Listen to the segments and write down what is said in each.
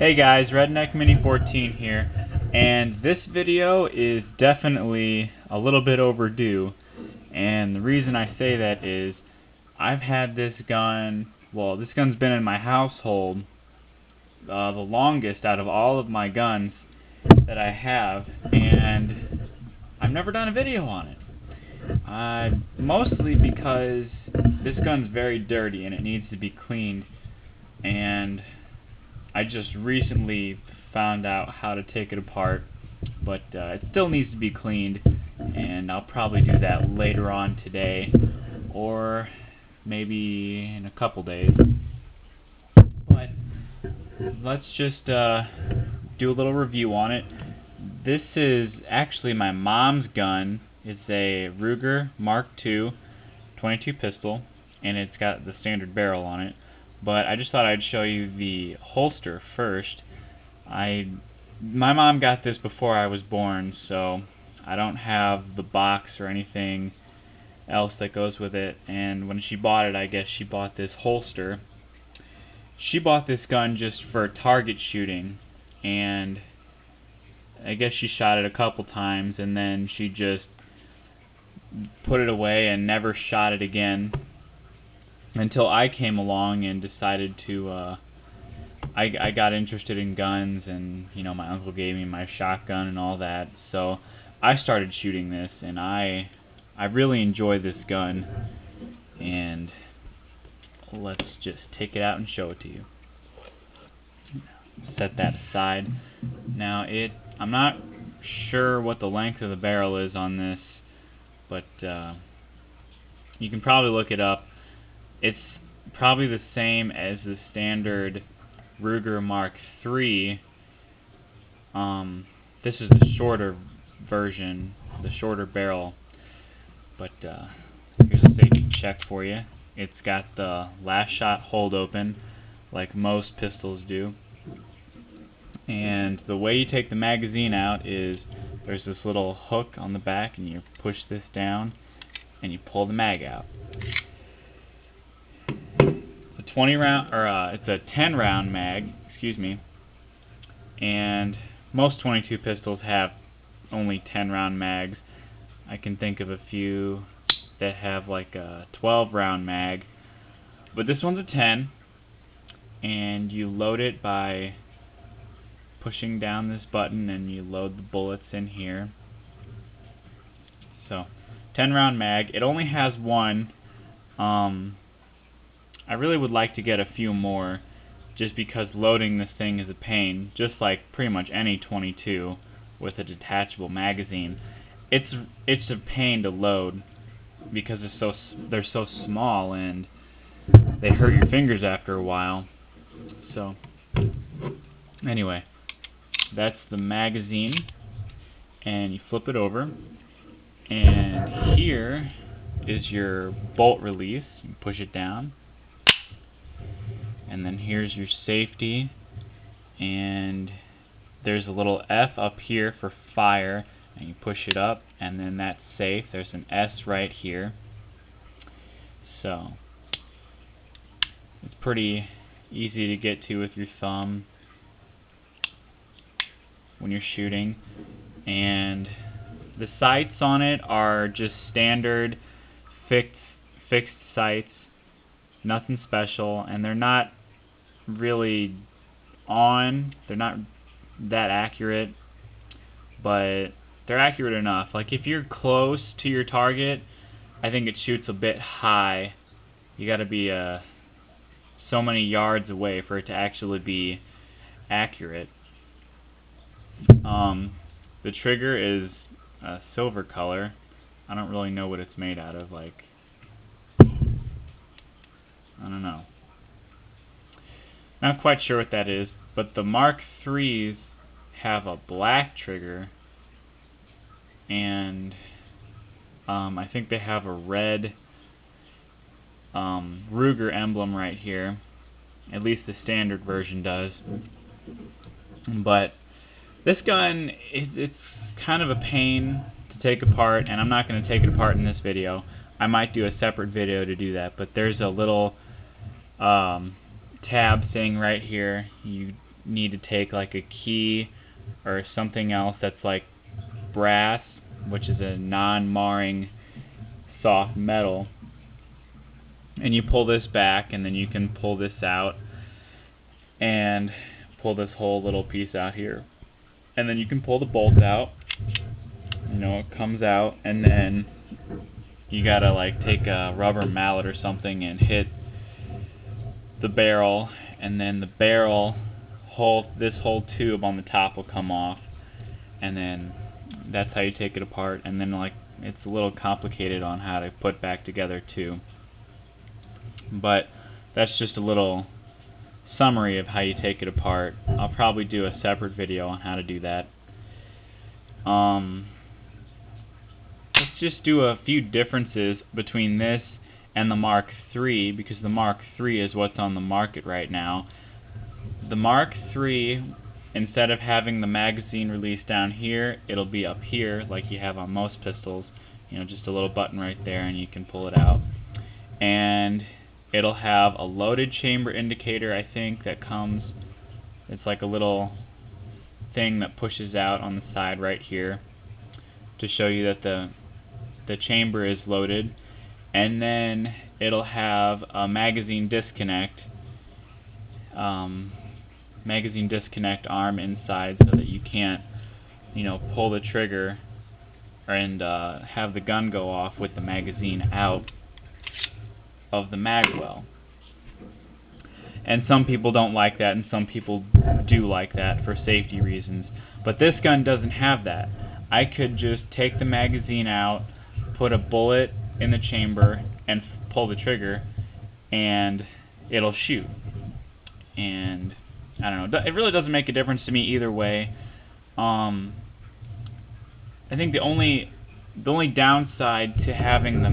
Hey guys, Redneck Mini 14 here, and this video is definitely a little bit overdue, and the reason I say that is I've had this gun, well, this gun's been in my household the longest out of all of my guns that I have, and I've never done a video on it. Mostly because this gun's very dirty and it needs to be cleaned, and I just recently found out how to take it apart, but it still needs to be cleaned, and I'll probably do that later on today, or maybe in a couple days. But let's just do a little review on it. This is actually my mom's gun. It's a Ruger Mark II 22 pistol, and it's got the standard barrel on it. But I just thought I'd show you the holster first. My mom got this before I was born, so I don't have the box or anything else that goes with it. And when she bought it, I guess she bought this holster. She bought this gun just for target shooting, and I guess she shot it a couple times, and then she just put it away and never shot it again until I came along and decided to I got interested in guns, and my uncle gave me my shotgun and all that, so I started shooting this, and I really enjoy this gun. And let's just take it out and show it to you. Set that aside. Now I'm not sure what the length of the barrel is on this, but you can probably look it up. It's probably the same as the standard Ruger Mark III. This is the shorter version, the shorter barrel. But here's a safety check for you. It's got the last shot hold open, like most pistols do. And the way you take the magazine out is there's this little hook on the back, and you push this down, and you pull the mag out. It's a 10 round mag, and most 22 pistols have only 10 round mags. I can think of a few that have like a 12 round mag, but this one's a 10, and you load it by pushing down this button, and you load the bullets in here. So 10 round mag. It only has one. I really would like to get a few more, just because loading this thing is a pain, just like pretty much any 22 with a detachable magazine. It's a pain to load because they're so small, and they hurt your fingers after a while. So anyway, that's the magazine, and you flip it over, and here is your bolt release. You push it down, and then here's your safety, and there's a little F up here for fire, and you push it up, and then that's safe. There's an S right here. So it's pretty easy to get to with your thumb when you're shooting. And the sights on it are just standard fixed sights, nothing special, and they're not really they're not that accurate, but they're accurate enough. Like if you're close to your target, I think it shoots a bit high. You gotta be so many yards away for it to actually be accurate. The trigger is a silver color. I don't really know what it's made out of, like, I don't know. Not quite sure what that is, but the Mark IIIs have a black trigger, and I think they have a red Ruger emblem right here. At least the standard version does. But this gun, it's kind of a pain to take apart, and I'm not going to take it apart in this video. I might do a separate video to do that, but there's a little tab thing right here. You need to take like a key or something else that's like brass, which is a non-marring soft metal, and you pull this back, and then you can pull this out and pull this whole little piece out here, and then you can pull the bolt out. You know, it comes out, and then you gotta like take a rubber mallet or something and hit the barrel, and then the barrel this whole tube on the top will come off, and then that's how you take it apart. And then like it's a little complicated on how to put back together too, but that's just a little summary of how you take it apart. I'll probably do a separate video on how to do that. Let's just do a few differences between this and the Mark III, because the Mark III is what's on the market right now. The Mark III, instead of having the magazine release down here, it'll be up here like you have on most pistols. You know, just a little button right there and you can pull it out. And it'll have a loaded chamber indicator, I think, that comes. It's like a little thing that pushes out on the side right here to show you that the chamber is loaded. And then it'll have a magazine disconnect arm inside, so that you can't, you know, pull the trigger and have the gun go off with the magazine out of the mag well. And some people don't like that, and some people do like that for safety reasons. But this gun doesn't have that. I could just take the magazine out, put a bullet in the chamber, and pull the trigger, and it'll shoot. And I don't know, it really doesn't make a difference to me either way. I think the only downside to having the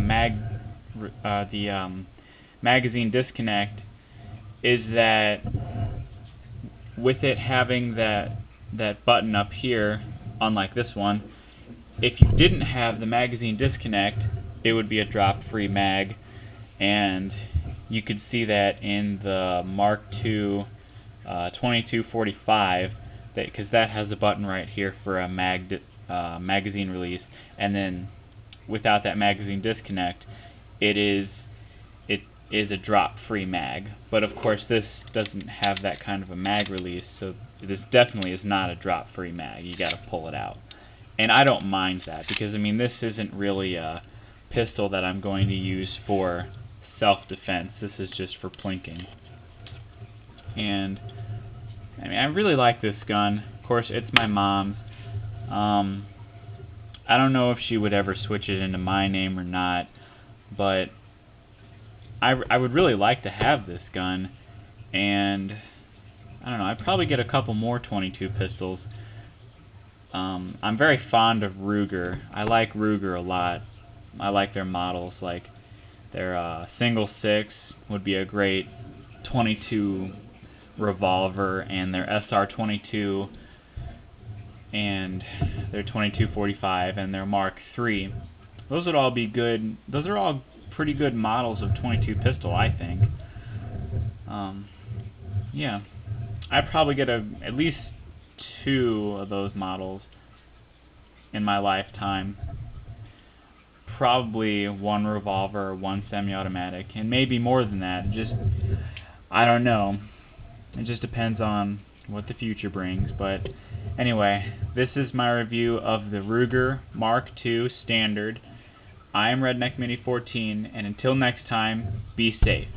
magazine disconnect is that with it having that button up here, unlike this one, if you didn't have the magazine disconnect, it would be a drop-free mag, and you could see that in the Mark II 2245, because that has a button right here for a magazine release, and then without that magazine disconnect, it is a drop-free mag. But of course this doesn't have that kind of a mag release, so this definitely is not a drop-free mag. You got to pull it out. And I don't mind that, because I mean, this isn't really a pistol that I'm going to use for self-defense. This is just for plinking. And I mean, I really like this gun. Of course, it's my mom's. I don't know if she would ever switch it into my name or not, but I would really like to have this gun, and I don't know, I'd probably get a couple more 22 pistols. I'm very fond of Ruger. I like Ruger a lot. I like their models, like their single 6 would be a great 22 revolver, and their SR22 and their 2245 and their Mark III. Those would all be good. Those are all pretty good models of 22 pistol, I think. Yeah, I'd probably get at least 2 of those models in my lifetime. Probably 1 revolver, 1 semi-automatic, and maybe more than that. Just, I don't know. It just depends on what the future brings. But anyway, this is my review of the Ruger Mark II Standard. I am Redneck Mini 14, and until next time, be safe.